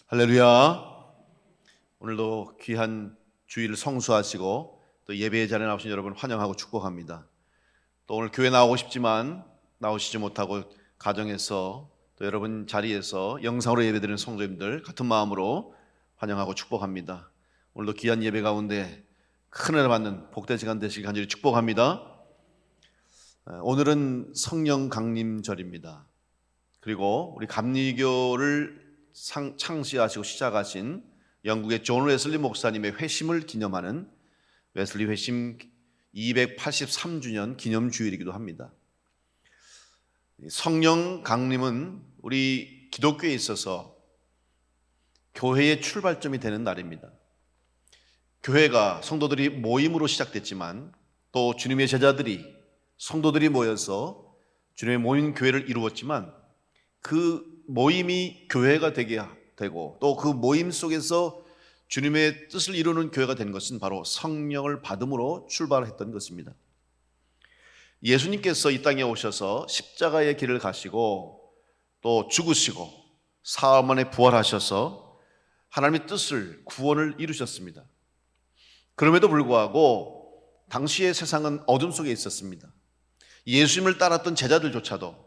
할렐루야. 오늘도 귀한 주일을 성수하시고 또 예배의 자리에 나오신 여러분 환영하고 축복합니다. 또 오늘 교회 나오고 싶지만 나오시지 못하고 가정에서 또 여러분 자리에서 영상으로 예배드리는 성도님들 같은 마음으로 환영하고 축복합니다. 오늘도 귀한 예배 가운데 큰 은혜 받는 복된 시간 되시길 간절히 축복합니다. 오늘은 성령 강림절입니다. 그리고 우리 감리교를 창시하시고 시작하신 영국의 존 웨슬리 목사님의 회심을 기념하는 웨슬리 회심 283주년 기념주일이기도 합니다. 성령 강림은 우리 기독교에 있어서 교회의 출발점이 되는 날입니다. 교회가 성도들이 모임으로 시작됐지만 또 주님의 제자들이 성도들이 모여서 주님의 모인 교회를 이루었지만 그 모임이 교회가 되게 되고 또 그 모임 속에서 주님의 뜻을 이루는 교회가 된 것은 바로 성령을 받음으로 출발했던 것입니다. 예수님께서 이 땅에 오셔서 십자가의 길을 가시고 또 죽으시고 사흘 만에 부활하셔서 하나님의 뜻을 구원을 이루셨습니다. 그럼에도 불구하고 당시의 세상은 어둠 속에 있었습니다. 예수님을 따랐던 제자들조차도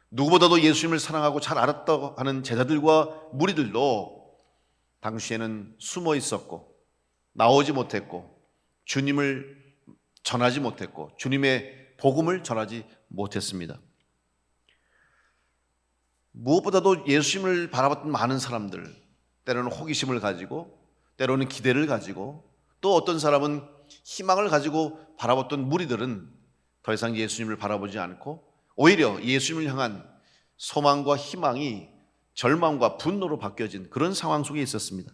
누구보다도 예수님을 사랑하고 잘 알았다고 하는 제자들과 무리들도 당시에는 숨어 있었고 나오지 못했고 주님을 전하지 못했고 주님의 복음을 전하지 못했습니다. 무엇보다도 예수님을 바라봤던 많은 사람들, 때로는 호기심을 가지고 때로는 기대를 가지고 또 어떤 사람은 희망을 가지고 바라봤던 무리들은 더 이상 예수님을 바라보지 않고 오히려 예수님을 향한 소망과 희망이 절망과 분노로 바뀌어진 그런 상황 속에 있었습니다.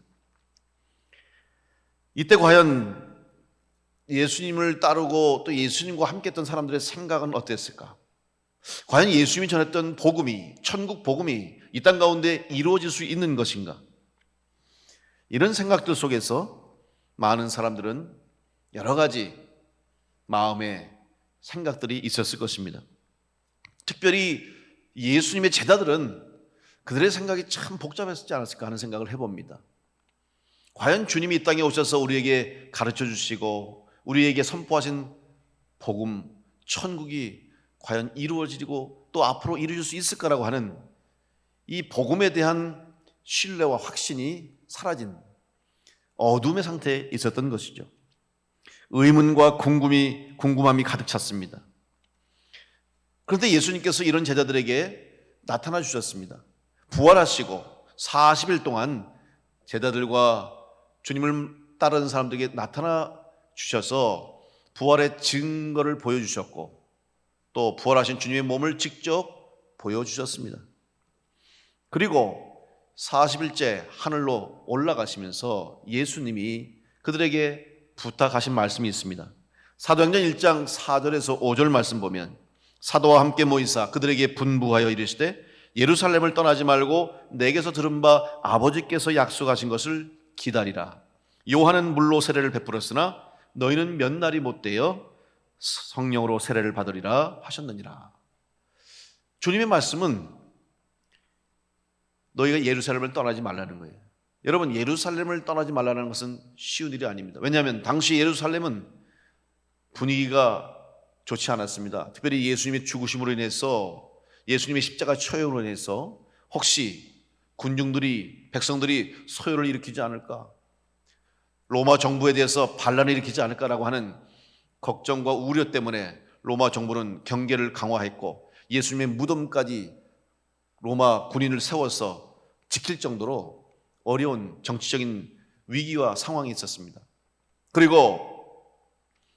이때 과연 예수님을 따르고 또 예수님과 함께 했던 사람들의 생각은 어땠을까? 과연 예수님이 전했던 복음이, 천국 복음이 이 땅 가운데 이루어질 수 있는 것인가? 이런 생각들 속에서 많은 사람들은 여러 가지 마음의 생각들이 있었을 것입니다. 특별히 예수님의 제자들은 그들의 생각이 참 복잡했지 않았을까 하는 생각을 해봅니다. 과연 주님이 이 땅에 오셔서 우리에게 가르쳐 주시고 우리에게 선포하신 복음, 천국이 과연 이루어지고 또 앞으로 이루어질 수 있을까라고 하는 이 복음에 대한 신뢰와 확신이 사라진 어둠의 상태에 있었던 것이죠. 의문과 궁금함이 가득 찼습니다. 그런데 예수님께서 이런 제자들에게 나타나 주셨습니다. 부활하시고 40일 동안 제자들과 주님을 따르는 사람들에게 나타나 주셔서 부활의 증거를 보여주셨고 또 부활하신 주님의 몸을 직접 보여주셨습니다. 그리고 40일째 하늘로 올라가시면서 예수님이 그들에게 부탁하신 말씀이 있습니다. 사도행전 1장 4절에서 5절 말씀 보면 사도와 함께 모이사 그들에게 분부하여 이르시되 예루살렘을 떠나지 말고 내게서 들은 바 아버지께서 약속하신 것을 기다리라. 요한은 물로 세례를 베풀었으나 너희는 몇 날이 못되어 성령으로 세례를 받으리라 하셨느니라. 주님의 말씀은 너희가 예루살렘을 떠나지 말라는 거예요. 여러분, 예루살렘을 떠나지 말라는 것은 쉬운 일이 아닙니다. 왜냐하면 당시 예루살렘은 분위기가 좋지 않았습니다. 특별히 예수님의 죽으심으로 인해서 예수님의 십자가 처형으로 인해서 혹시 군중들이 백성들이 소요를 일으키지 않을까, 로마 정부에 대해서 반란을 일으키지 않을까라고 하는 걱정과 우려 때문에 로마 정부는 경계를 강화했고 예수님의 무덤까지 로마 군인을 세워서 지킬 정도로 어려운 정치적인 위기와 상황이 있었습니다. 그리고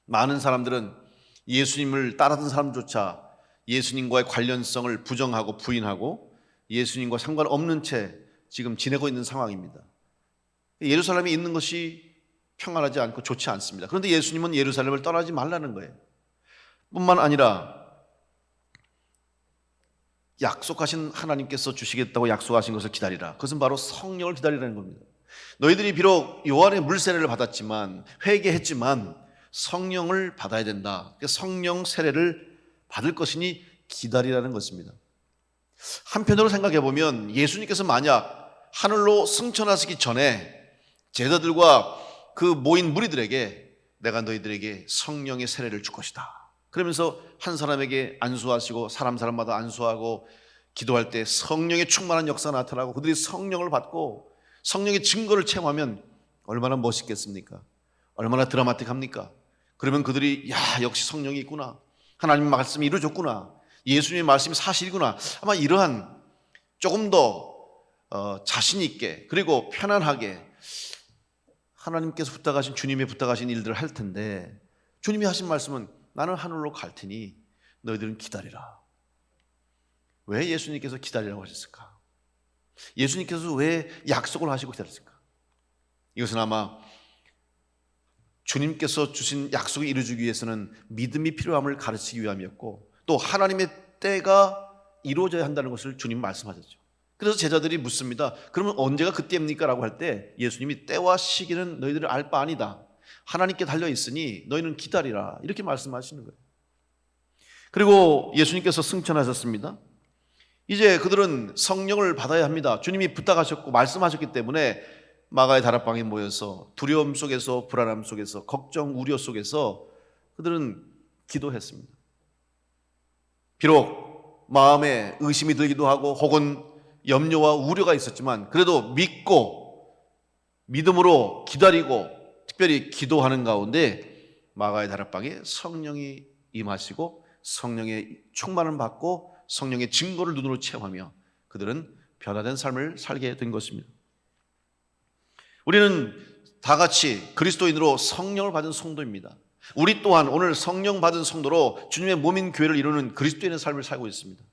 많은 사람들은 예수님을 따르던 사람조차 예수님과의 관련성을 부정하고 부인하고 예수님과 상관없는 채 지금 지내고 있는 상황입니다. 예루살렘에 있는 것이 평안하지 않고 좋지 않습니다. 그런데 예수님은 예루살렘을 떠나지 말라는 거예요. 뿐만 아니라 약속하신 하나님께서 주시겠다고 약속하신 것을 기다리라. 그것은 바로 성령을 기다리라는 겁니다. 너희들이 비록 요한의 물세례를 받았지만 회개했지만 성령을 받아야 된다. 성령 세례를 받을 것이니 기다리라는 것입니다. 한편으로 생각해 보면 예수님께서 만약 하늘로 승천하시기 전에 제자들과 그 모인 무리들에게 내가 너희들에게 성령의 세례를 줄 것이다. 그러면서 한 사람에게 안수하시고 사람마다 안수하고 기도할 때 성령의 충만한 역사가 나타나고 그들이 성령을 받고 성령의 증거를 체험하면 얼마나 멋있겠습니까? 얼마나 드라마틱합니까? 그러면 그들이 역시 성령이 있구나, 하나님의 말씀이 이루어졌구나, 예수님의 말씀이 사실이구나, 아마 이러한 조금 더 자신 있게 그리고 편안하게 하나님께서 부탁하신, 주님의 부탁하신 일들을 할 텐데, 주님이 하신 말씀은 나는 하늘로 갈 테니 너희들은 기다리라. 왜 예수님께서 기다리라고 하셨을까? 예수님께서 왜 약속을 하시고 기다렸을까? 이것은 아마 주님께서 주신 약속을 이루어주기 위해서는 믿음이 필요함을 가르치기 위함이었고, 또 하나님의 때가 이루어져야 한다는 것을 주님 말씀하셨죠. 그래서 제자들이 묻습니다. 그러면 언제가 그때입니까? 라고 할 때 예수님이 때와 시기는 너희들이 알 바 아니다. 하나님께 달려있으니 너희는 기다리라. 이렇게 말씀하시는 거예요. 그리고 예수님께서 승천하셨습니다. 이제 그들은 성령을 받아야 합니다. 주님이 부탁하셨고 말씀하셨기 때문에 마가의 다락방에 모여서 두려움 속에서, 불안함 속에서, 걱정, 우려 속에서 그들은 기도했습니다. 비록 마음에 의심이 들기도 하고 혹은 염려와 우려가 있었지만 그래도 믿고 믿음으로 기다리고 특별히 기도하는 가운데 마가의 다락방에 성령이 임하시고 성령의 충만을 받고 성령의 증거를 눈으로 체험하며 그들은 변화된 삶을 살게 된 것입니다. 우리는 다 같이 그리스도인으로 성령을 받은 성도입니다. 우리 또한 오늘 성령 받은 성도로 주님의 몸인 교회를 이루는 그리스도인의 삶을 살고 있습니다.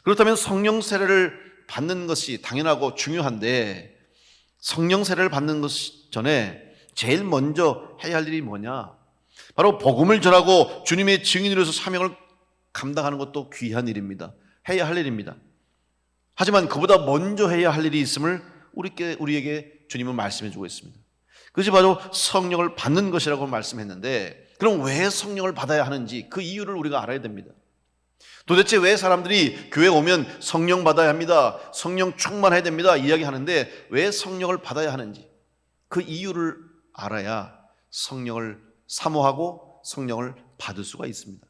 그렇다면 성령 세례를 받는 것이 당연하고 중요한데, 성령 세례를 받는 것 전에 제일 먼저 해야 할 일이 뭐냐? 바로 복음을 전하고 주님의 증인으로서 사명을 감당하는 것도 귀한 일입니다. 해야 할 일입니다. 하지만 그보다 먼저 해야 할 일이 있음을 우리에게 주님은 말씀해 주고 있습니다. 그것이 바로 성령을 받는 것이라고 말씀했는데, 그럼 왜 성령을 받아야 하는지 그 이유를 우리가 알아야 됩니다. 도대체 왜 사람들이 교회에 오면 성령 받아야 합니다, 성령 충만해야 됩니다 이야기하는데 왜 성령을 받아야 하는지 그 이유를 알아야 성령을 사모하고 성령을 받을 수가 있습니다.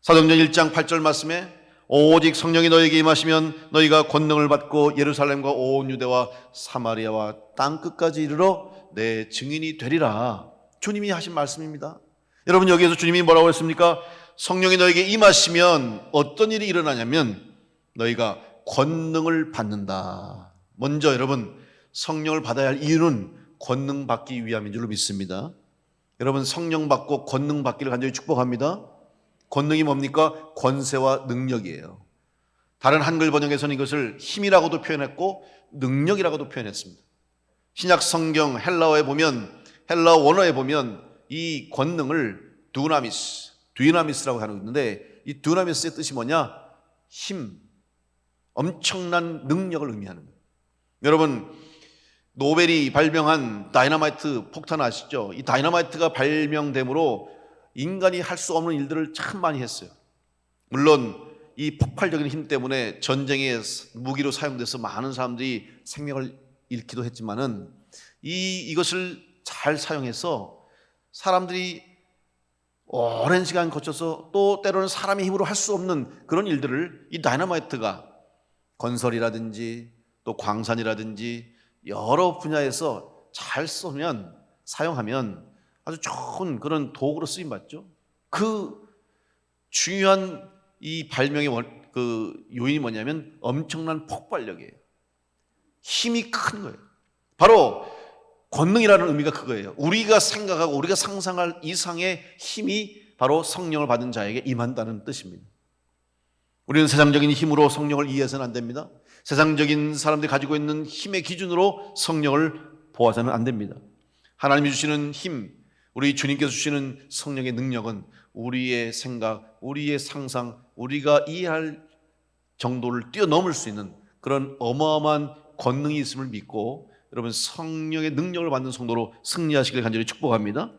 사도행전 1장 8절 말씀에 오직 성령이 너에게 임하시면 너희가 권능을 받고 예루살렘과 온 유대와 사마리아와 땅끝까지 이르러 내 증인이 되리라. 주님이 하신 말씀입니다. 여러분, 여기에서 주님이 뭐라고 했습니까? 성령이 너에게 임하시면 어떤 일이 일어나냐면 너희가 권능을 받는다. 먼저 여러분, 성령을 받아야 할 이유는 권능 받기 위함인 줄로 믿습니다. 여러분, 성령 받고 권능 받기를 간절히 축복합니다. 권능이 뭡니까? 권세와 능력이에요. 다른 한글 번역에서는 이것을 힘이라고도 표현했고 능력이라고도 표현했습니다. 신약 성경 헬라어에 보면, 헬라어 원어에 보면 이 권능을 두나미스라고 하는데, 이 두나미스의 뜻이 뭐냐? 힘, 엄청난 능력을 의미하는 거예요. 여러분, 노벨이 발명한 다이너마이트 폭탄 아시죠? 이 다이너마이트가 발명됨으로 인간이 할 수 없는 일들을 참 많이 했어요. 물론 이 폭발적인 힘 때문에 전쟁의 무기로 사용돼서 많은 사람들이 생명을 잃기도 했지만은 이것을 잘 사용해서 사람들이 오랜 시간 거쳐서 또 때로는 사람의 힘으로 할 수 없는 그런 일들을 이 다이너마이트가 건설이라든지 또 광산이라든지 여러 분야에서 잘 쏘면, 사용하면 아주 좋은 그런 도구로 쓰임받죠. 그 중요한 이 발명의 그 요인이 뭐냐면 엄청난 폭발력이에요. 힘이 큰 거예요. 바로 권능이라는 의미가 그거예요. 우리가 생각하고 우리가 상상할 이상의 힘이 바로 성령을 받은 자에게 임한다는 뜻입니다. 우리는 세상적인 힘으로 성령을 이해해서는 안 됩니다. 세상적인 사람들이 가지고 있는 힘의 기준으로 성령을 보아서는 안 됩니다. 하나님이 주시는 힘, 우리 주님께서 주시는 성령의 능력은 우리의 생각, 우리의 상상, 우리가 이해할 정도를 뛰어넘을 수 있는 그런 어마어마한 권능이 있음을 믿고 여러분, 성령의 능력을 받는 성도로 승리하시길 간절히 축복합니다.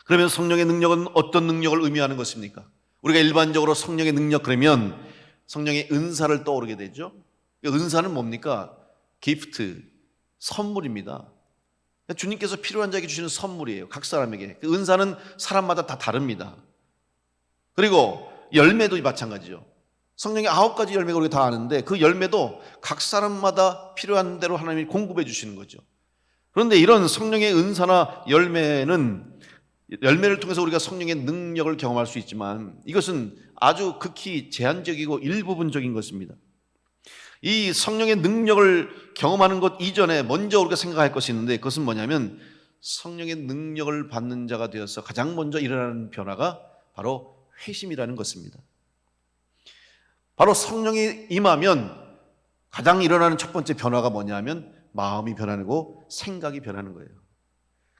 그러면 성령의 능력은 어떤 능력을 의미하는 것입니까? 우리가 일반적으로 성령의 능력 그러면 성령의 은사를 떠오르게 되죠. 은사는 뭡니까? 기프트, 선물입니다. 주님께서 필요한 자에게 주시는 선물이에요. 각 사람에게. 그 은사는 사람마다 다 다릅니다. 그리고 열매도 마찬가지죠. 성령의 9가지 열매가 우리가 다 아는데 그 열매도 각 사람마다 필요한 대로 하나님이 공급해 주시는 거죠. 그런데 이런 성령의 은사나 열매를 통해서 우리가 성령의 능력을 경험할 수 있지만 이것은 아주 극히 제한적이고 일부분적인 것입니다. 이 성령의 능력을 경험하는 것 이전에 먼저 우리가 생각할 것이 있는데 그것은 뭐냐면 성령의 능력을 받는 자가 되어서 가장 먼저 일어나는 변화가 바로 회심이라는 것입니다. 바로 성령이 임하면 가장 일어나는 첫 번째 변화가 뭐냐면 마음이 변하고 생각이 변하는 거예요.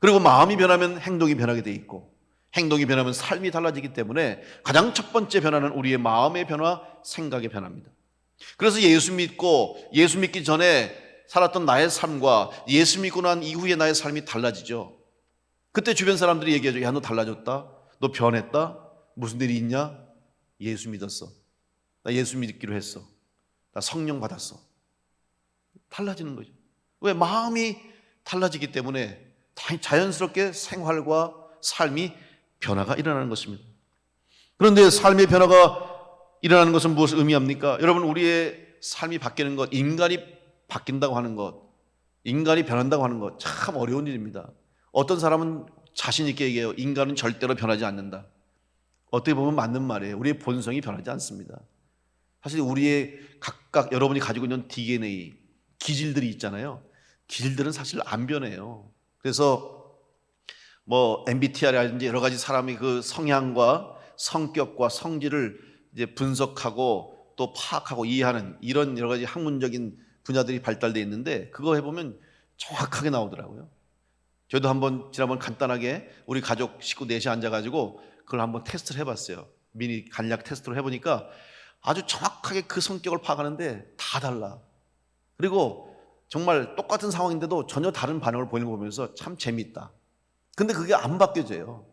그리고 마음이 변하면 행동이 변하게 돼 있고 행동이 변하면 삶이 달라지기 때문에 가장 첫 번째 변화는 우리의 마음의 변화, 생각의 변화입니다. 그래서 예수 믿기 전에 살았던 나의 삶과 예수 믿고 난 이후에 나의 삶이 달라지죠. 그때 주변 사람들이 얘기하죠. 야, 너 달라졌다. 너 변했다. 무슨 일이 있냐? 예수 믿었어. 나 예수 믿기로 했어. 나 성령 받았어. 달라지는 거죠. 왜? 마음이 달라지기 때문에 자연스럽게 생활과 삶이 변화가 일어나는 것입니다. 그런데 삶의 변화가 일어나는 것은 무엇을 의미합니까? 여러분, 우리의 삶이 바뀌는 것, 인간이 바뀐다고 하는 것, 인간이 변한다고 하는 것 참 어려운 일입니다. 어떤 사람은 자신 있게 얘기해요. 인간은 절대로 변하지 않는다. 어떻게 보면 맞는 말이에요. 우리의 본성이 변하지 않습니다. 사실 우리의 각각 여러분이 가지고 있는 DNA, 기질들이 있잖아요. 기질들은 사실 안 변해요. 그래서 MBTI라든지 여러 가지 사람이 그 성향과 성격과 성질을 이제 분석하고 또 파악하고 이해하는 이런 여러 가지 학문적인 분야들이 발달되어 있는데 그거 해보면 정확하게 나오더라고요. 저도 지난번 간단하게 우리 가족 식구 넷이 앉아가지고 그걸 한번 테스트를 해봤어요. 미니 간략 테스트를 해보니까 아주 정확하게 그 성격을 파악하는데 다 달라. 그리고 정말 똑같은 상황인데도 전혀 다른 반응을 보이는 거 보면서 참 재미있다. 근데 그게 안 바뀌어져요.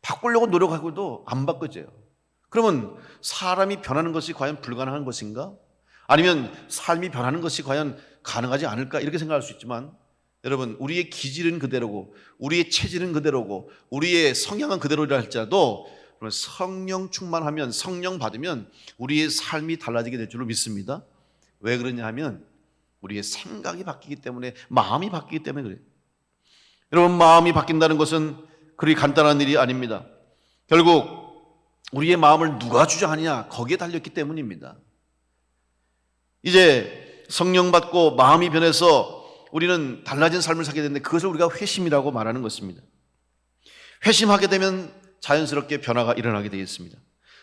바꾸려고 노력하고도 안 바뀌어져요. 그러면 사람이 변하는 것이 과연 불가능한 것인가? 아니면 삶이 변하는 것이 과연 가능하지 않을까? 이렇게 생각할 수 있지만 여러분, 우리의 기질은 그대로고 우리의 체질은 그대로고 우리의 성향은 그대로라 할지라도 성령 충만하면, 성령 받으면 우리의 삶이 달라지게 될 줄로 믿습니다. 왜 그러냐 하면 우리의 생각이 바뀌기 때문에, 마음이 바뀌기 때문에 그래요. 여러분, 마음이 바뀐다는 것은 그리 간단한 일이 아닙니다. 결국 우리의 마음을 누가 주장하느냐, 거기에 달렸기 때문입니다. 이제 성령 받고 마음이 변해서 우리는 달라진 삶을 살게 되는데 그것을 우리가 회심이라고 말하는 것입니다. 회심하게 되면 자연스럽게 변화가 일어나게 되겠습니다.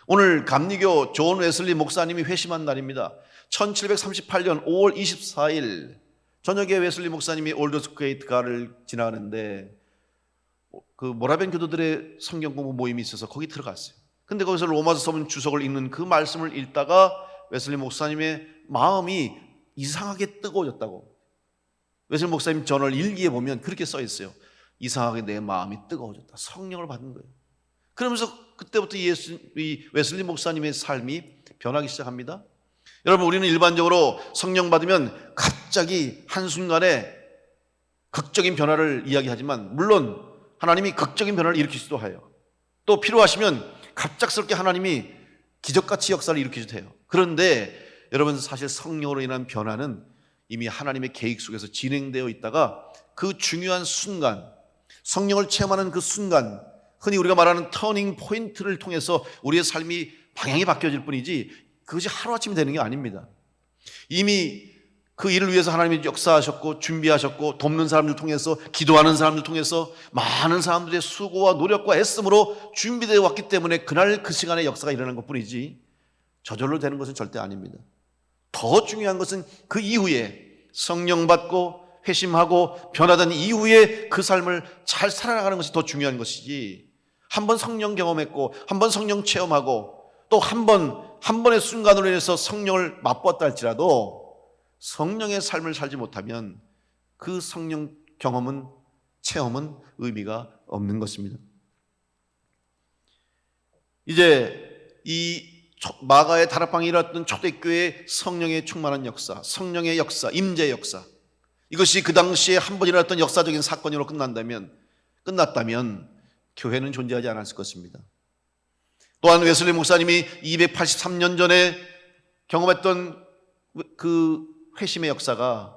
오늘 감리교 존 웨슬리 목사님이 회심한 날입니다. 1738년 5월 24일 저녁에 웨슬리 목사님이 올더스 게이트 가를 지나가는데 그 모라벤 교도들의 성경 공부 모임이 있어서 거기 들어갔어요. 근데 거기서 로마서 서문 주석을 읽는 그 말씀을 읽다가 웨슬리 목사님의 마음이 이상하게 뜨거워졌다고. 웨슬리 목사님 저널 일기에 보면 그렇게 써 있어요. 이상하게 내 마음이 뜨거워졌다. 성령을 받은 거예요. 그러면서 그때부터 웨슬리 목사님의 삶이 변하기 시작합니다. 여러분, 우리는 일반적으로 성령 받으면 갑자기 한순간에 극적인 변화를 이야기하지만 물론 하나님이 극적인 변화를 일으키기도 해요. 또 필요하시면 갑작스럽게 하나님이 기적같이 역사를 일으키기도 해요. 그런데 여러분, 사실 성령으로 인한 변화는 이미 하나님의 계획 속에서 진행되어 있다가 그 중요한 순간, 성령을 체험하는 그 순간, 흔히 우리가 말하는 터닝 포인트를 통해서 우리의 삶이 방향이 바뀌어질 뿐이지 그것이 하루아침에 되는 게 아닙니다. 이미 그 일을 위해서 하나님이 역사하셨고 준비하셨고 돕는 사람들 통해서, 기도하는 사람들 통해서 많은 사람들의 수고와 노력과 애씀으로 준비되어 왔기 때문에 그날 그 시간에 역사가 일어나는 것뿐이지 저절로 되는 것은 절대 아닙니다. 더 중요한 것은 그 이후에 성령 받고 회심하고 변화된 이후에 그 삶을 잘 살아나가는 것이 더 중요한 것이지, 한번 성령 경험했고 한번 성령 체험하고 또 한 번의 순간으로 인해서 성령을 맛보았다 할지라도 성령의 삶을 살지 못하면 그 성령 경험은, 체험은 의미가 없는 것입니다. 이제 이 마가의 다락방에 일어났던 초대교회의 성령의 충만한 역사, 성령의 역사, 임재의 역사, 이것이 그 당시에 한 번 일어났던 역사적인 사건으로 끝났다면 교회는 존재하지 않았을 것입니다. 또한 웨슬리 목사님이 283년 전에 경험했던 그 회심의 역사가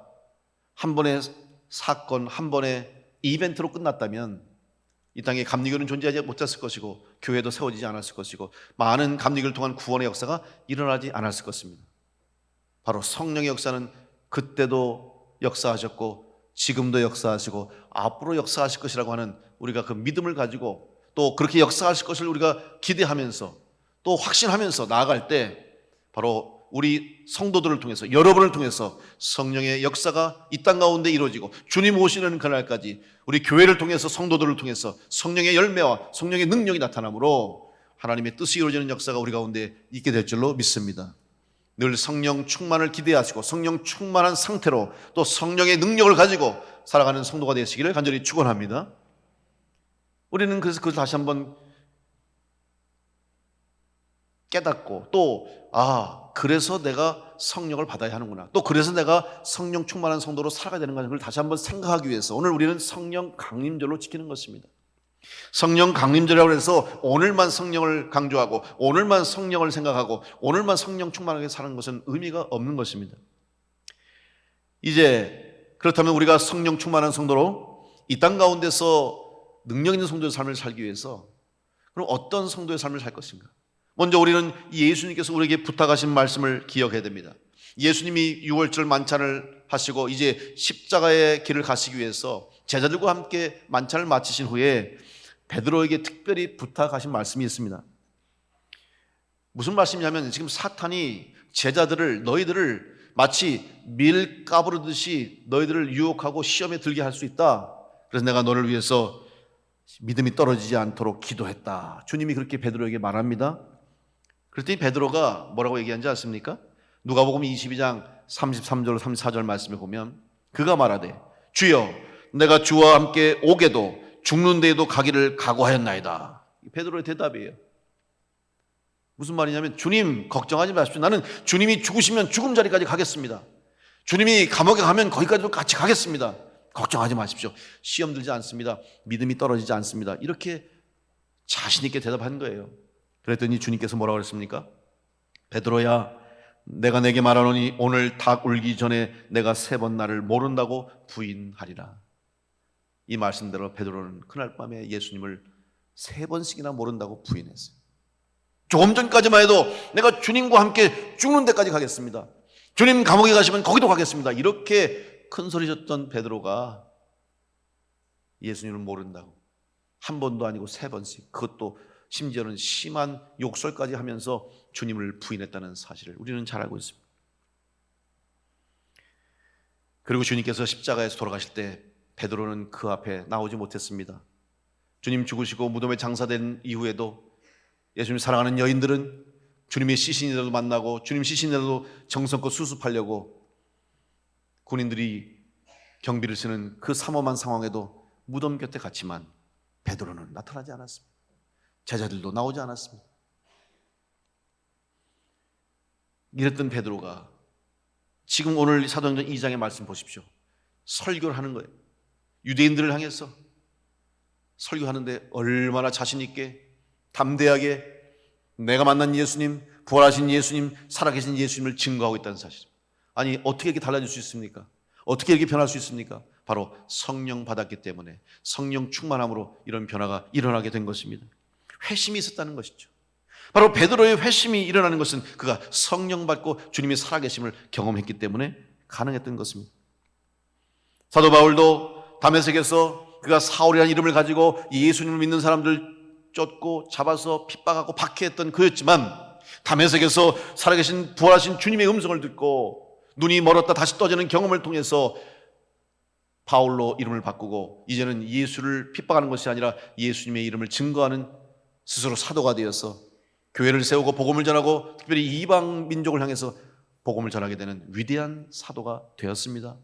한 번의 사건, 한 번의 이벤트로 끝났다면 이 땅에 감리교는 존재하지 못했을 것이고 교회도 세워지지 않았을 것이고 많은 감리교를 통한 구원의 역사가 일어나지 않았을 것입니다. 바로 성령의 역사는 그때도 역사하셨고 지금도 역사하시고 앞으로 역사하실 것이라고 하는 우리가 그 믿음을 가지고 또 그렇게 역사하실 것을 우리가 기대하면서 또 확신하면서 나아갈 때 바로 우리 성도들을 통해서 여러분을 통해서 성령의 역사가 이 땅 가운데 이루어지고 주님 오시는 그날까지 우리 교회를 통해서 성도들을 통해서 성령의 열매와 성령의 능력이 나타나므로 하나님의 뜻이 이루어지는 역사가 우리 가운데 있게 될 줄로 믿습니다. 늘 성령 충만을 기대하시고 성령 충만한 상태로 또 성령의 능력을 가지고 살아가는 성도가 되시기를 간절히 축원합니다. 우리는 그래서 그걸 다시 한번 깨닫고 또 그래서 내가 성령을 받아야 하는구나, 또 그래서 내가 성령 충만한 성도로 살아가야 되는 것을 다시 한번 생각하기 위해서 오늘 우리는 성령 강림절로 지키는 것입니다. 성령 강림절이라고 해서 오늘만 성령을 강조하고 오늘만 성령을 생각하고 오늘만 성령 충만하게 사는 것은 의미가 없는 것입니다. 이제 그렇다면 우리가 성령 충만한 성도로 이 땅 가운데서 능력 있는 성도의 삶을 살기 위해서 그럼 어떤 성도의 삶을 살 것인가? 먼저 우리는 예수님께서 우리에게 부탁하신 말씀을 기억해야 됩니다. 예수님이 6월절 만찬을 하시고 이제 십자가의 길을 가시기 위해서 제자들과 함께 만찬을 마치신 후에 베드로에게 특별히 부탁하신 말씀이 있습니다. 무슨 말씀이냐면 지금 사탄이 너희들을 마치 밀 까부르듯이 너희들을 유혹하고 시험에 들게 할 수 있다. 그래서 내가 너를 위해서 믿음이 떨어지지 않도록 기도했다. 주님이 그렇게 베드로에게 말합니다. 그랬더니 베드로가 뭐라고 얘기한지 아십니까? 누가복음 22장 33절 34절 말씀에 보면 그가 말하되 주여 내가 주와 함께 오게도 죽는 데에도 가기를 각오하였나이다. 베드로의 대답이에요. 무슨 말이냐면 주님 걱정하지 마십시오. 나는 주님이 죽으시면 죽음 자리까지 가겠습니다. 주님이 감옥에 가면 거기까지도 같이 가겠습니다. 걱정하지 마십시오. 시험 들지 않습니다. 믿음이 떨어지지 않습니다. 이렇게 자신 있게 대답한 거예요. 그랬더니 주님께서 뭐라고 그랬습니까? 베드로야 내가 내게 말하노니 오늘 닭 울기 전에 내가 3번 나를 모른다고 부인하리라. 이 말씀대로 베드로는 그날 밤에 예수님을 3번씩이나 모른다고 부인했어요. 조금 전까지만 해도 내가 주님과 함께 죽는 데까지 가겠습니다. 주님 감옥에 가시면 거기도 가겠습니다. 이렇게 큰 소리 쳤던 베드로가 예수님을 모른다고 한 번도 아니고 3번씩, 그것도 심지어는 심한 욕설까지 하면서 주님을 부인했다는 사실을 우리는 잘 알고 있습니다. 그리고 주님께서 십자가에서 돌아가실 때 베드로는 그 앞에 나오지 못했습니다. 주님 죽으시고 무덤에 장사된 이후에도 예수님 사랑하는 여인들은 주님의 시신이라도 만나고 주님 시신이라도 정성껏 수습하려고 군인들이 경비를 쓰는 그 삼엄한 상황에도 무덤 곁에 갔지만 베드로는 나타나지 않았습니다. 제자들도 나오지 않았습니다. 이랬던 베드로가 지금 오늘 사도행전 2장의 말씀 보십시오. 설교를 하는 거예요. 유대인들을 향해서 설교하는데 얼마나 자신 있게 담대하게 내가 만난 예수님, 부활하신 예수님, 살아계신 예수님을 증거하고 있다는 사실. 아니 어떻게 이렇게 달라질 수 있습니까? 어떻게 이렇게 변할 수 있습니까? 바로 성령 받았기 때문에 성령 충만함으로 이런 변화가 일어나게 된 것입니다. 회심이 있었다는 것이죠. 바로 베드로의 회심이 일어나는 것은 그가 성령 받고 주님의 살아계심을 경험했기 때문에 가능했던 것입니다. 사도 바울도 다메섹에서 그가 사울이라는 이름을 가지고 예수님을 믿는 사람들 쫓고 잡아서 핍박하고 박해했던 그였지만 다메섹에서 살아계신 부활하신 주님의 음성을 듣고 눈이 멀었다 다시 떠지는 경험을 통해서 바울로 이름을 바꾸고 이제는 예수를 핍박하는 것이 아니라 예수님의 이름을 증거하는 스스로 사도가 되어서 교회를 세우고 복음을 전하고 특별히 이방 민족을 향해서 복음을 전하게 되는 위대한 사도가 되었습니다.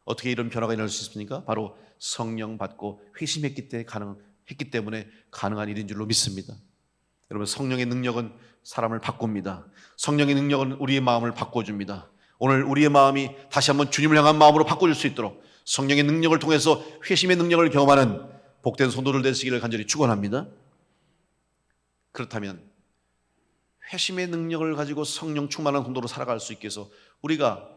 어떻게 이런 변화가 일어날 수 있습니까? 바로 성령 받고 회심했기 때문에 가능한 일인 줄로 믿습니다. 여러분 성령의 능력은 사람을 바꿉니다. 성령의 능력은 우리의 마음을 바꿔줍니다. 오늘 우리의 마음이 다시 한번 주님을 향한 마음으로 바꿔줄 수 있도록 성령의 능력을 통해서 회심의 능력을 경험하는 복된 성도들 되시기를 간절히 축원합니다. 그렇다면 회심의 능력을 가지고 성령 충만한 성도로 살아갈 수 있게 해서 우리가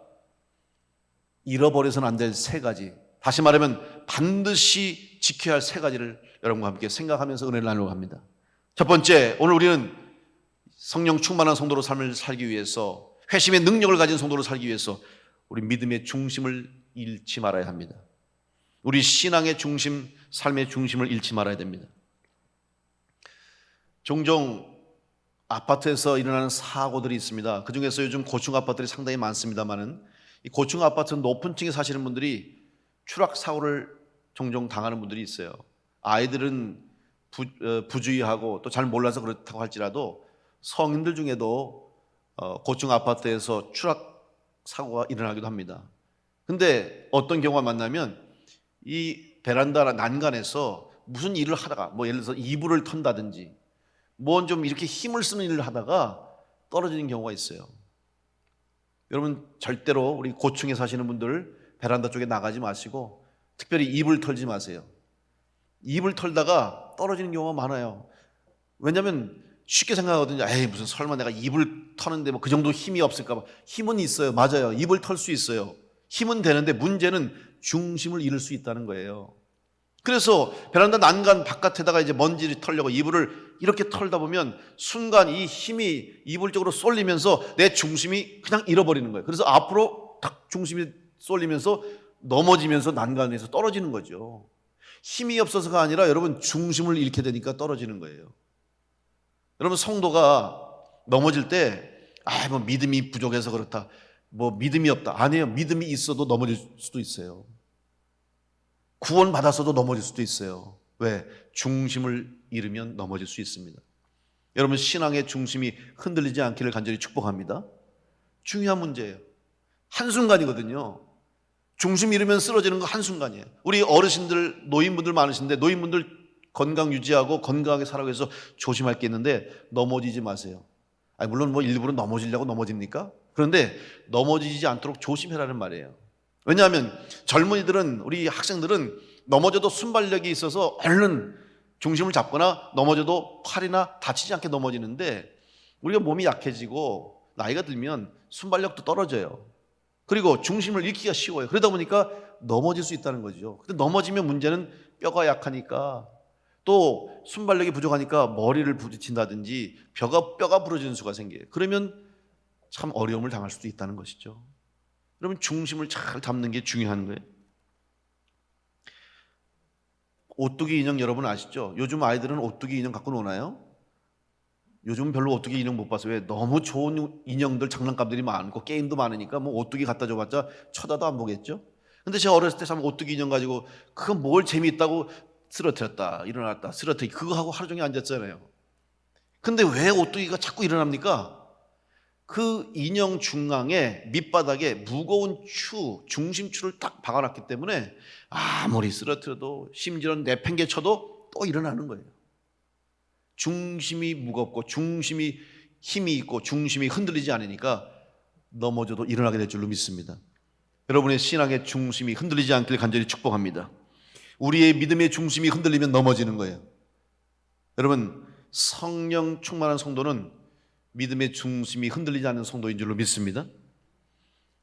잃어버려서는 안 될 세 가지, 다시 말하면 반드시 지켜야 할 세 가지를 여러분과 함께 생각하면서 은혜를 나누려고 합니다. 첫 번째, 오늘 우리는 성령 충만한 성도로 삶을 살기 위해서, 회심의 능력을 가진 성도로 살기 위해서 우리 믿음의 중심을 잃지 말아야 합니다. 우리 신앙의 중심, 삶의 중심을 잃지 말아야 됩니다. 종종 아파트에서 일어나는 사고들이 있습니다. 그중에서 요즘 고층 아파트들이 상당히 많습니다만은 이 고층 아파트 높은 층에 사시는 분들이 추락 사고를 종종 당하는 분들이 있어요. 아이들은 부주의하고 또 잘 몰라서 그렇다고 할지라도 성인들 중에도 고층 아파트에서 추락 사고가 일어나기도 합니다. 근데 어떤 경우가 만나면 이 베란다 난간에서 무슨 일을 하다가 뭐 예를 들어서 이불을 턴다든지 뭐 좀 이렇게 힘을 쓰는 일을 하다가 떨어지는 경우가 있어요. 여러분 절대로 우리 고층에 사시는 분들 베란다 쪽에 나가지 마시고 특별히 이불 털지 마세요. 이불 털다가 떨어지는 경우가 많아요. 왜냐하면 쉽게 생각하거든요. 에이 무슨 설마 내가 이불 터는데 뭐 그 정도 힘이 없을까 봐. 힘은 있어요. 맞아요. 이불 털 수 있어요. 힘은 되는데 문제는 중심을 잃을 수 있다는 거예요. 그래서 베란다 난간 바깥에다가 이제 먼지를 털려고 이불을 이렇게 털다 보면 순간 이 힘이 이불 쪽으로 쏠리면서 내 중심이 그냥 잃어버리는 거예요. 그래서 앞으로 탁 중심이 쏠리면서 넘어지면서 난간에서 떨어지는 거죠. 힘이 없어서가 아니라 여러분 중심을 잃게 되니까 떨어지는 거예요. 여러분 성도가 넘어질 때 뭐 믿음이 부족해서 그렇다, 뭐 믿음이 없다. 아니에요. 믿음이 있어도 넘어질 수도 있어요. 구원 받았어도 넘어질 수도 있어요. 왜? 중심을 잃으면 넘어질 수 있습니다. 여러분 신앙의 중심이 흔들리지 않기를 간절히 축복합니다. 중요한 문제예요. 한순간이거든요. 중심 잃으면 쓰러지는 거 한순간이에요. 우리 어르신들, 노인분들 많으신데 노인분들 건강 유지하고 건강하게 살아가기 위해서 조심할 게 있는데 넘어지지 마세요. 물론 뭐 일부러 넘어지려고 넘어집니까? 그런데 넘어지지 않도록 조심해라는 말이에요. 왜냐하면 젊은이들은, 우리 학생들은 넘어져도 순발력이 있어서 얼른 중심을 잡거나 넘어져도 팔이나 다치지 않게 넘어지는데 우리가 몸이 약해지고 나이가 들면 순발력도 떨어져요. 그리고 중심을 잃기가 쉬워요. 그러다 보니까 넘어질 수 있다는 거죠. 근데 넘어지면 문제는 뼈가 약하니까 또 순발력이 부족하니까 머리를 부딪힌다든지 뼈가 부러지는 수가 생겨요. 그러면 참 어려움을 당할 수도 있다는 것이죠. 여러분 중심을 잘 잡는 게 중요한 거예요. 오뚜기 인형 여러분 아시죠? 요즘 아이들은 오뚜기 인형 갖고 노나요? 요즘 별로 오뚜기 인형 못 봤어요. 왜? 너무 좋은 인형들, 장난감들이 많고 게임도 많으니까 뭐 오뚜기 갖다 줘봤자 쳐다도 안 보겠죠? 근데 제가 어렸을 때 참 오뚜기 인형 가지고 그거 뭘 재미있다고 쓰러뜨렸다 일어났다 쓰러뜨리 그거 하고 하루 종일 앉았잖아요. 근데 왜 오뚜기가 자꾸 일어납니까? 그 인형 중앙에 밑바닥에 무거운 중심추를 딱 박아놨기 때문에 아무리 쓰러뜨려도 심지어는 내팽개쳐도 또 일어나는 거예요. 중심이 무겁고 중심이 힘이 있고 중심이 흔들리지 않으니까 넘어져도 일어나게 될 줄로 믿습니다. 여러분의 신앙의 중심이 흔들리지 않길 간절히 축복합니다. 우리의 믿음의 중심이 흔들리면 넘어지는 거예요. 여러분 성령 충만한 성도는 믿음의 중심이 흔들리지 않는 성도인 줄로 믿습니다.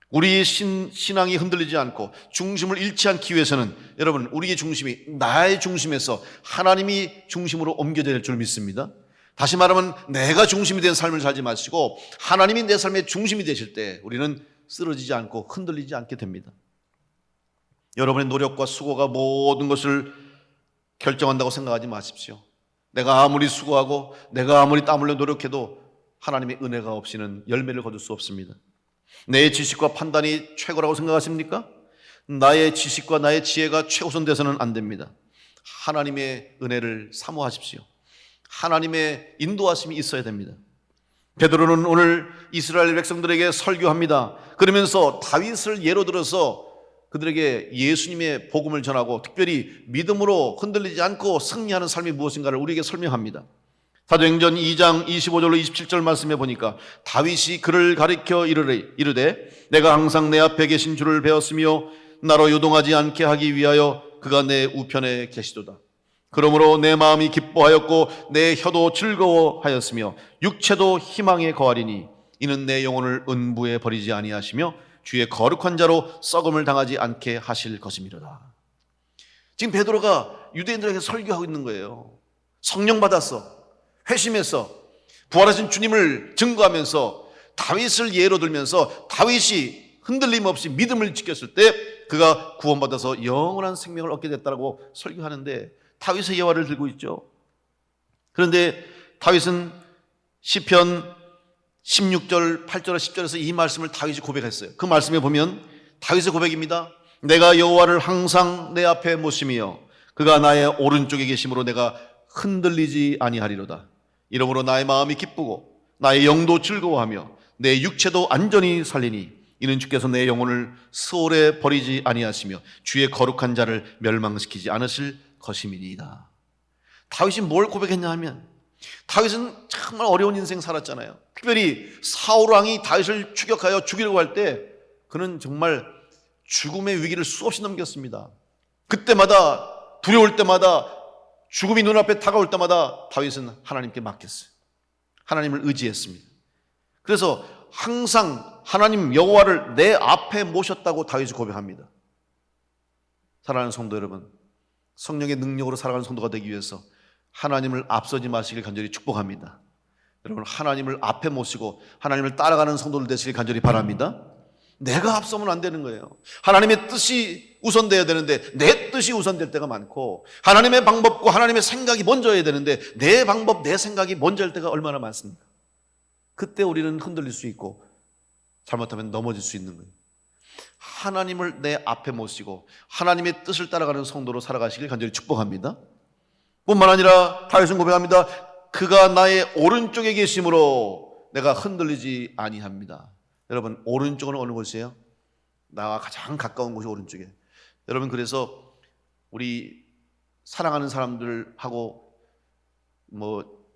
우리의 신앙이 흔들리지 않고 중심을 잃지 않기 위해서는 여러분 우리의 중심이 나의 중심에서 하나님이 중심으로 옮겨져야 될 줄 믿습니다. 다시 말하면 내가 중심이 된 삶을 살지 마시고 하나님이 내 삶의 중심이 되실 때 우리는 쓰러지지 않고 흔들리지 않게 됩니다. 여러분의 노력과 수고가 모든 것을 결정한다고 생각하지 마십시오. 내가 아무리 수고하고 내가 아무리 땀 흘려 노력해도 하나님의 은혜가 없이는 열매를 거둘 수 없습니다. 내 지식과 판단이 최고라고 생각하십니까? 나의 지식과 나의 지혜가 최우선 돼서는 안 됩니다. 하나님의 은혜를 사모하십시오. 하나님의 인도하심이 있어야 됩니다. 베드로는 오늘 이스라엘 백성들에게 설교합니다. 그러면서 다윗을 예로 들어서 그들에게 예수님의 복음을 전하고 특별히 믿음으로 흔들리지 않고 승리하는 삶이 무엇인가를 우리에게 설명합니다. 사도행전 2장 25절로 27절 말씀해 보니까 다윗이 그를 가리켜 이르되 내가 항상 내 앞에 계신 줄을 배웠으며 나로 요동하지 않게 하기 위하여 그가 내 우편에 계시도다. 그러므로 내 마음이 기뻐하였고 내 혀도 즐거워하였으며 육체도 희망에 거하리니 이는 내 영혼을 은부에 버리지 아니하시며 주의 거룩한 자로 썩음을 당하지 않게 하실 것임이로다. 지금 베드로가 유대인들에게 설교하고 있는 거예요. 성령 받았어. 회심해서 부활하신 주님을 증거하면서 다윗을 예로 들면서 다윗이 흔들림 없이 믿음을 지켰을 때 그가 구원받아서 영원한 생명을 얻게 됐다고 설교하는데 다윗의 예화를 들고 있죠. 그런데 다윗은 시편 16절, 8절, 10절에서 이 말씀을 다윗이 고백했어요. 그 말씀에 보면 다윗의 고백입니다. 내가 여호와를 항상 내 앞에 모시며 그가 나의 오른쪽에 계심으로 내가 흔들리지 아니하리로다. 이러므로 나의 마음이 기쁘고 나의 영도 즐거워하며 내 육체도 안전히 살리니 이는 주께서 내 영혼을 수월에 버리지 아니하시며 주의 거룩한 자를 멸망시키지 않으실 것임이니이다. 다윗이 뭘 고백했냐 하면 다윗은 정말 어려운 인생 살았잖아요. 특별히 사울 왕이 다윗을 추격하여 죽이려고 할 때 그는 정말 죽음의 위기를 수없이 넘겼습니다. 그때마다 두려울 때마다 죽음이 눈앞에 다가올 때마다 다윗은 하나님께 맡겼어요. 하나님을 의지했습니다. 그래서 항상 하나님 여호와를 내 앞에 모셨다고 다윗이 고백합니다. 사랑하는 성도 여러분, 성령의 능력으로 살아가는 성도가 되기 위해서 하나님을 앞서지 마시길 간절히 축복합니다. 여러분, 하나님을 앞에 모시고 하나님을 따라가는 성도들 되시길 간절히 바랍니다. 내가 앞서면 안 되는 거예요. 하나님의 뜻이 우선돼야 되는데 내 뜻이 우선될 때가 많고 하나님의 방법과 하나님의 생각이 먼저여야 되는데 내 방법, 내 생각이 먼저일 때가 얼마나 많습니까? 그때 우리는 흔들릴 수 있고 잘못하면 넘어질 수 있는 거예요. 하나님을 내 앞에 모시고 하나님의 뜻을 따라가는 성도로 살아가시길 간절히 축복합니다. 뿐만 아니라 다윗은 고백합니다. 그가 나의 오른쪽에 계심으로 내가 흔들리지 아니합니다. 여러분, 오른쪽은 어느 곳이에요? 나와 가장 가까운 곳이 오른쪽이에요. 여러분, 그래서 우리 사랑하는 사람들하고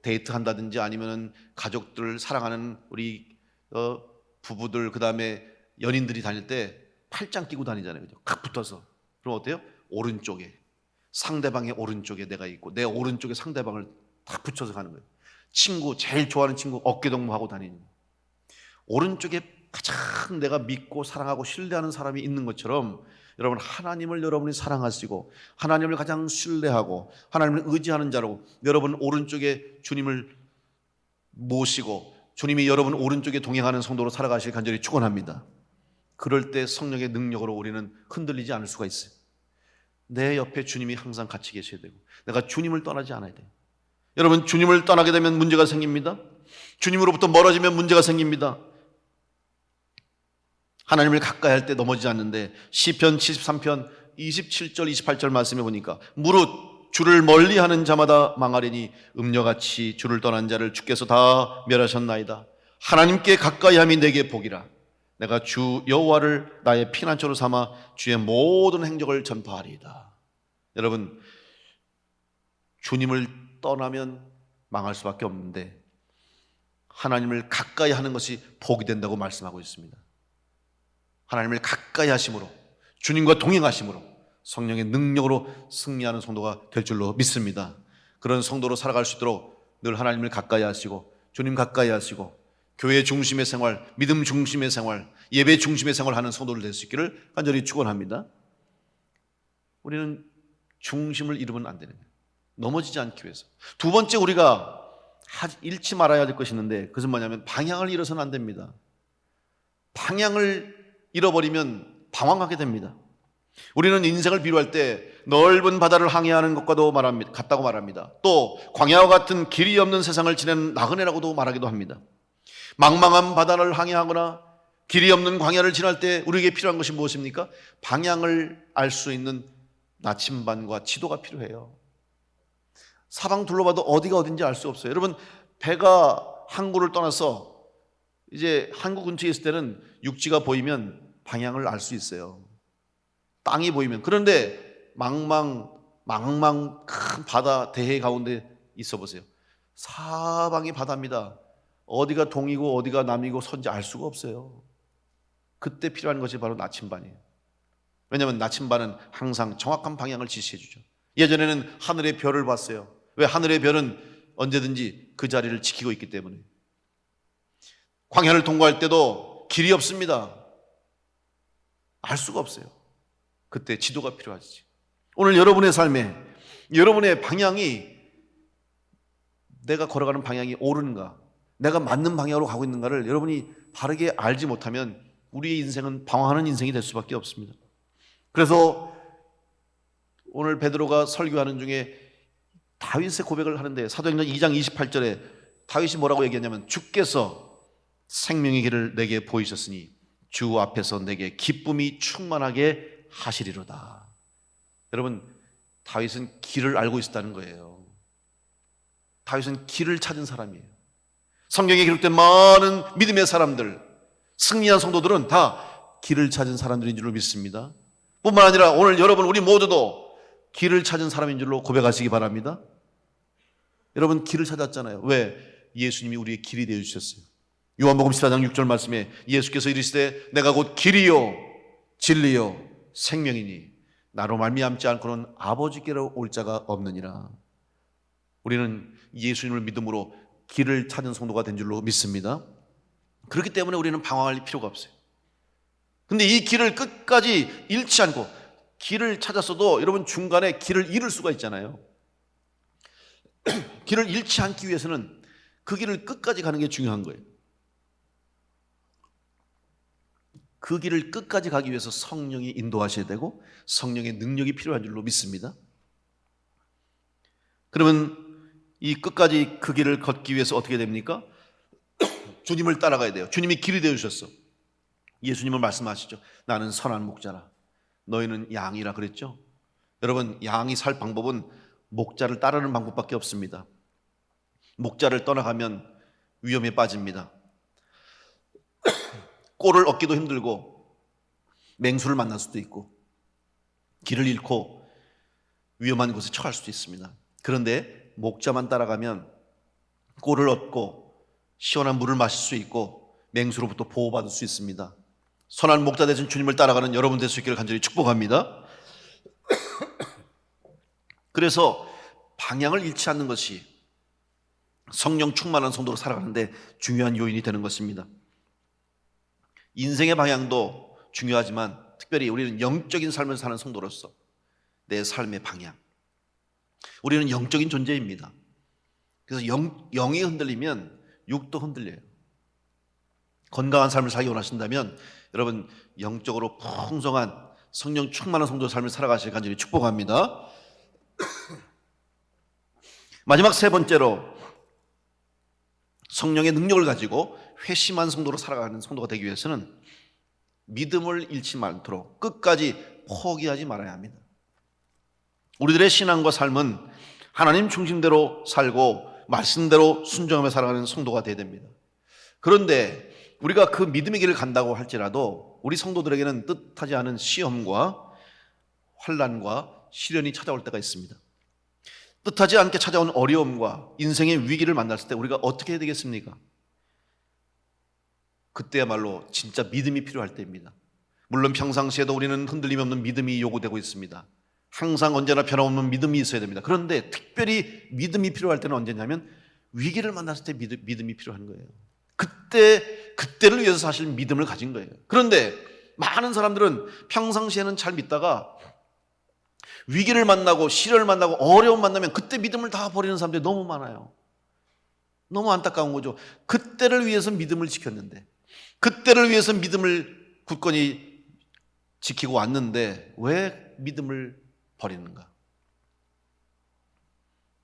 데이트한다든지 아니면 가족들 사랑하는 우리 부부들 그다음에 연인들이 다닐 때 팔짱 끼고 다니잖아요. 그죠? 각 붙어서. 그럼 어때요? 오른쪽에 상대방의 오른쪽에 내가 있고 내 오른쪽에 상대방을 딱 붙여서 가는 거예요. 친구, 제일 좋아하는 친구 어깨동무하고 다니는 거예요. 오른쪽에 가장 내가 믿고 사랑하고 신뢰하는 사람이 있는 것처럼 여러분, 하나님을 여러분이 사랑하시고 하나님을 가장 신뢰하고 하나님을 의지하는 자로 여러분 오른쪽에 주님을 모시고 주님이 여러분 오른쪽에 동행하는 성도로 살아가시길 간절히 축원합니다. 그럴 때 성령의 능력으로 우리는 흔들리지 않을 수가 있어요. 내 옆에 주님이 항상 같이 계셔야 되고 내가 주님을 떠나지 않아야 돼요. 여러분, 주님을 떠나게 되면 문제가 생깁니다. 주님으로부터 멀어지면 문제가 생깁니다. 하나님을 가까이 할 때 넘어지지 않는데 시편 73편 27절 28절 말씀해 보니까 무릇 주를 멀리하는 자마다 망하리니 음녀같이 주를 떠난 자를 주께서 다 멸하셨나이다. 하나님께 가까이함이 내게 복이라. 내가 주 여호와를 나의 피난처로 삼아 주의 모든 행적을 전파하리이다. 여러분, 주님을 떠나면 망할 수밖에 없는데 하나님을 가까이 하는 것이 복이 된다고 말씀하고 있습니다. 하나님을 가까이 하심으로 주님과 동행하심으로 성령의 능력으로 승리하는 성도가 될 줄로 믿습니다. 그런 성도로 살아갈 수 있도록 늘 하나님을 가까이 하시고 주님 가까이 하시고 교회 중심의 생활, 믿음 중심의 생활, 예배 중심의 생활하는 성도를 될 수 있기를 간절히 축원합니다. 우리는 중심을 잃으면 안 되는 거예요. 넘어지지 않기 위해서. 두 번째, 우리가 잃지 말아야 될 것이 있는데 그것은 뭐냐면 방향을 잃어서는 안 됩니다. 방향을 잃어버리면 방황하게 됩니다. 우리는 인생을 비유할 때 넓은 바다를 항해하는 것과도 같다고 말합니다. 또 광야와 같은 길이 없는 세상을 지내는 나그네라고도 말하기도 합니다. 망망한 바다를 항해하거나 길이 없는 광야를 지날 때 우리에게 필요한 것이 무엇입니까? 방향을 알 수 있는 나침반과 지도가 필요해요. 사방 둘러봐도 어디가 어딘지 알 수 없어요. 여러분, 배가 항구를 떠나서 이제 항구 근처에 있을 때는 육지가 보이면 방향을 알 수 있어요. 땅이 보이면. 그런데 망망 큰 바다 대해 가운데 있어 보세요. 사방이 바다입니다. 어디가 동이고 어디가 남이고 선지 알 수가 없어요. 그때 필요한 것이 바로 나침반이에요. 왜냐하면 나침반은 항상 정확한 방향을 지시해 주죠. 예전에는 하늘의 별을 봤어요. 왜? 하늘의 별은 언제든지 그 자리를 지키고 있기 때문에. 광야를 통과할 때도 길이 없습니다. 알 수가 없어요. 그때 지도가 필요하지. 오늘 여러분의 삶에 여러분의 방향이, 내가 걸어가는 방향이 옳은가, 내가 맞는 방향으로 가고 있는가를 여러분이 바르게 알지 못하면 우리의 인생은 방황하는 인생이 될 수밖에 없습니다. 그래서 오늘 베드로가 설교하는 중에 다윗의 고백을 하는데, 사도행전 2장 28절에 다윗이 뭐라고 얘기했냐면, 주께서 생명의 길을 내게 보이셨으니 주 앞에서 내게 기쁨이 충만하게 하시리로다. 여러분, 다윗은 길을 알고 있었다는 거예요. 다윗은 길을 찾은 사람이에요. 성경에 기록된 많은 믿음의 사람들, 승리한 성도들은 다 길을 찾은 사람들인 줄로 믿습니다. 뿐만 아니라 오늘 여러분, 우리 모두도 길을 찾은 사람인 줄로 고백하시기 바랍니다. 여러분, 길을 찾았잖아요. 왜? 예수님이 우리의 길이 되어주셨어요. 요한복음 14장 6절 말씀에 예수께서 이르시되 내가 곧 길이요 진리요 생명이니 나로 말미암지 않고는 아버지께로 올 자가 없느니라. 우리는 예수님을 믿음으로 길을 찾은 성도가 된 줄로 믿습니다. 그렇기 때문에 우리는 방황할 필요가 없어요. 근데 이 길을 끝까지 잃지 않고, 길을 찾았어도 여러분 중간에 길을 잃을 수가 있잖아요. 길을 잃지 않기 위해서는 그 길을 끝까지 가는 게 중요한 거예요. 그 길을 끝까지 가기 위해서 성령이 인도하셔야 되고 성령의 능력이 필요한 줄로 믿습니다. 그러면 이 끝까지 그 길을 걷기 위해서 어떻게 됩니까? 주님을 따라가야 돼요. 주님이 길이 되어주셨어. 예수님은 말씀하시죠. 나는 선한 목자라 너희는 양이라 그랬죠. 여러분, 양이 살 방법은 목자를 따르는 방법밖에 없습니다. 목자를 떠나가면 위험에 빠집니다. 꼴을 얻기도 힘들고 맹수를 만날 수도 있고 길을 잃고 위험한 곳에 처할 수도 있습니다. 그런데 목자만 따라가면 꼴을 얻고 시원한 물을 마실 수 있고 맹수로부터 보호받을 수 있습니다. 선한 목자 되신 주님을 따라가는 여러분 될 수 있기를 간절히 축복합니다. 그래서 방향을 잃지 않는 것이 성령 충만한 성도로 살아가는데 중요한 요인이 되는 것입니다. 인생의 방향도 중요하지만 특별히 우리는 영적인 삶을 사는 성도로서 내 삶의 방향, 우리는 영적인 존재입니다. 그래서 영이 흔들리면 육도 흔들려요. 건강한 삶을 살기 원하신다면 여러분 영적으로 풍성한 성령 충만한 성도의 삶을 살아가시길 간절히 축복합니다. 마지막 세 번째로 성령의 능력을 가지고 회심한 성도로 살아가는 성도가 되기 위해서는 믿음을 잃지 않도록 끝까지 포기하지 말아야 합니다. 우리들의 신앙과 삶은 하나님 중심대로 살고 말씀대로 순종하며 살아가는 성도가 되어야 됩니다. 그런데 우리가 그 믿음의 길을 간다고 할지라도 우리 성도들에게는 뜻하지 않은 시험과 환난과 시련이 찾아올 때가 있습니다. 뜻하지 않게 찾아온 어려움과 인생의 위기를 만났을 때 우리가 어떻게 해야 되겠습니까? 그때야말로 진짜 믿음이 필요할 때입니다. 물론 평상시에도 우리는 흔들림 없는 믿음이 요구되고 있습니다. 항상 언제나 변함없는 믿음이 있어야 됩니다. 그런데 특별히 믿음이 필요할 때는 언제냐면 위기를 만났을 때 믿음이 필요한 거예요. 그때를 위해서 사실 믿음을 가진 거예요. 그런데 많은 사람들은 평상시에는 잘 믿다가 위기를 만나고 시련을 만나고 어려움 만나면 그때 믿음을 다 버리는 사람들이 너무 많아요. 너무 안타까운 거죠. 그때를 위해서 믿음을 지켰는데, 그때를 위해서 믿음을 굳건히 지키고 왔는데 왜 믿음을 버리는가?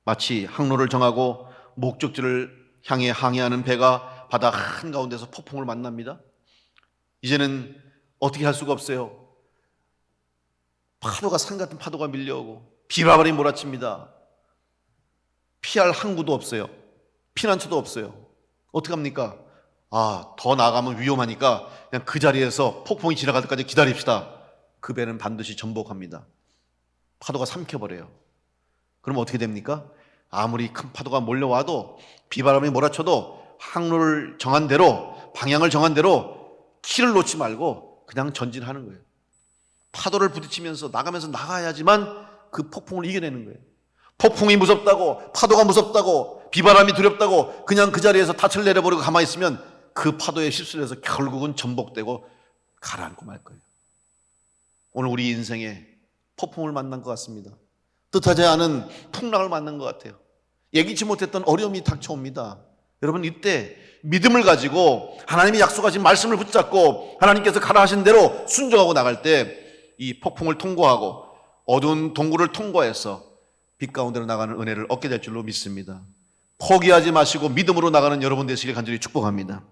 마치 항로를 정하고 목적지를 향해 항해하는 배가 바다 한가운데서 폭풍을 만납니다. 이제는 어떻게 할 수가 없어요. 파도가 산 같은 파도가 밀려오고 비바람이 몰아칩니다. 피할 항구도 없어요. 피난처도 없어요. 어떻게 합니까? 더 나가면 위험하니까 그냥 그 자리에서 폭풍이 지나갈 때까지 기다립시다. 그 배는 반드시 전복합니다. 파도가 삼켜버려요. 그럼 어떻게 됩니까? 아무리 큰 파도가 몰려와도 비바람이 몰아쳐도 항로를 정한 대로, 방향을 정한 대로 길을 놓지 말고 그냥 전진하는 거예요. 파도를 부딪히면서 나가면서 나가야지만 그 폭풍을 이겨내는 거예요. 폭풍이 무섭다고, 파도가 무섭다고, 비바람이 두렵다고 그냥 그 자리에서 닻을 내려버리고 가만히 있으면 그 파도에 휩쓸려서 결국은 전복되고 가라앉고 말 거예요. 오늘 우리 인생에 폭풍을 만난 것 같습니다. 뜻하지 않은 풍랑을 만난 것 같아요. 예기치 못했던 어려움이 닥쳐옵니다. 여러분, 이때 믿음을 가지고 하나님이 약속하신 말씀을 붙잡고 하나님께서 가라 하신 대로 순종하고 나갈 때 이 폭풍을 통과하고 어두운 동굴을 통과해서 빛 가운데로 나가는 은혜를 얻게 될 줄로 믿습니다. 포기하지 마시고 믿음으로 나가는 여러분 되시길 간절히 축복합니다.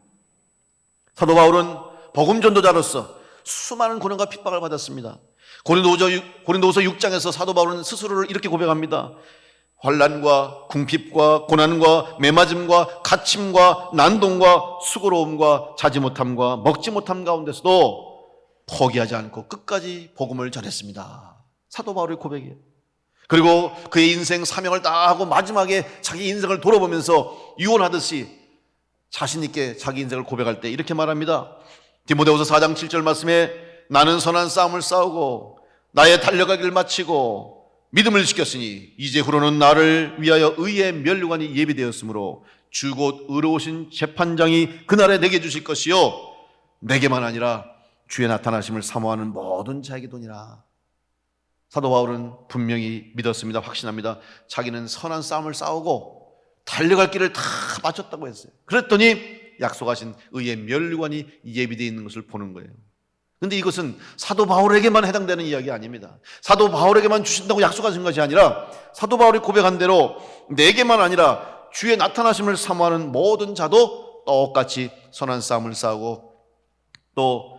사도 바울은 복음 전도자로서 수많은 고난과 핍박을 받았습니다. 고린도후서 6장에서 사도 바울은 스스로를 이렇게 고백합니다. 환난과 궁핍과 고난과 매맞음과 갇힘과 난동과 수고로움과 자지 못함과 먹지 못함 가운데서도 포기하지 않고 끝까지 복음을 전했습니다. 사도 바울의 고백이에요. 그리고 그의 인생 사명을 다 하고 마지막에 자기 인생을 돌아보면서 유언하듯이 자신 있게 자기 인생을 고백할 때 이렇게 말합니다. 디모데후서 4장 7절 말씀에 나는 선한 싸움을 싸우고 나의 달려가기를 마치고 믿음을 지켰으니 이제후로는 나를 위하여 의의 면류관이 예비되었으므로 주 곧 의로우신 재판장이 그날에 내게 주실 것이요 내게만 아니라 주의 나타나심을 사모하는 모든 자에게도니라. 사도 바울은 분명히 믿었습니다. 확신합니다. 자기는 선한 싸움을 싸우고 달려갈 길을 다 마쳤다고 했어요. 그랬더니 약속하신 의의 면류관이 예비되어 있는 것을 보는 거예요. 그런데 이것은 사도 바울에게만 해당되는 이야기 아닙니다. 사도 바울에게만 주신다고 약속하신 것이 아니라 사도 바울이 고백한 대로 내게만 아니라 주의 나타나심을 사모하는 모든 자도 똑같이 선한 싸움을 싸우고 또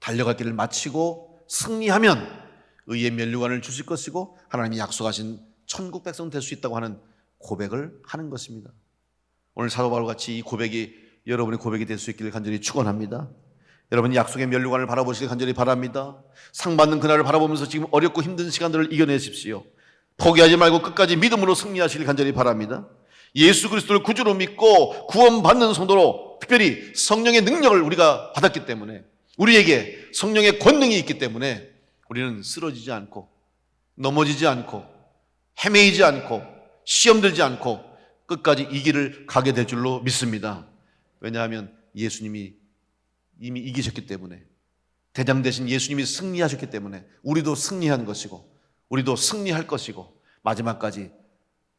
달려갈 길을 마치고 승리하면 의의 면류관을 주실 것이고 하나님이 약속하신 천국 백성 될 수 있다고 하는 고백을 하는 것입니다. 오늘 사도 바울같이 이 고백이 여러분의 고백이 될 수 있기를 간절히 축원합니다. 여러분 약속의 면류관을 바라보시길 간절히 바랍니다. 상 받는 그날을 바라보면서 지금 어렵고 힘든 시간들을 이겨내십시오. 포기하지 말고 끝까지 믿음으로 승리하시길 간절히 바랍니다. 예수 그리스도를 구주로 믿고 구원받는 성도로 특별히 성령의 능력을 우리가 받았기 때문에 우리에게 성령의 권능이 있기 때문에 우리는 쓰러지지 않고 넘어지지 않고 헤매이지 않고 시험 들지 않고 끝까지 이 길을 가게 될 줄로 믿습니다. 왜냐하면 예수님이 이미 이기셨기 때문에 대장 되신 예수님이 승리하셨기 때문에 우리도 승리한 것이고 우리도 승리할 것이고 마지막까지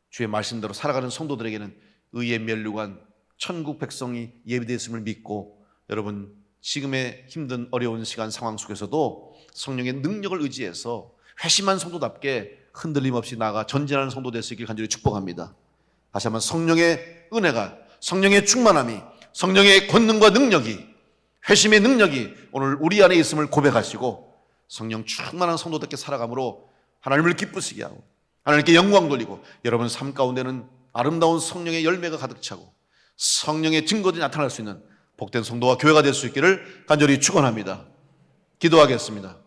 주의 말씀대로 살아가는 성도들에게는 의의 면류관 천국 백성이 예비되어 있음을 믿고 여러분 지금의 힘든 어려운 시간 상황 속에서도 성령의 능력을 의지해서 회심한 성도답게 흔들림 없이 나아가 전진하는 성도 될 수 있길 간절히 축복합니다. 다시 한번 성령의 은혜가 성령의 충만함이 성령의 권능과 능력이 회심의 능력이 오늘 우리 안에 있음을 고백하시고 성령 충만한 성도답게 살아감으로 하나님을 기쁘시게 하고 하나님께 영광 돌리고 여러분 삶 가운데는 아름다운 성령의 열매가 가득 차고 성령의 증거들이 나타날 수 있는 복된 성도와 교회가 될 수 있기를 간절히 축원합니다. 기도하겠습니다.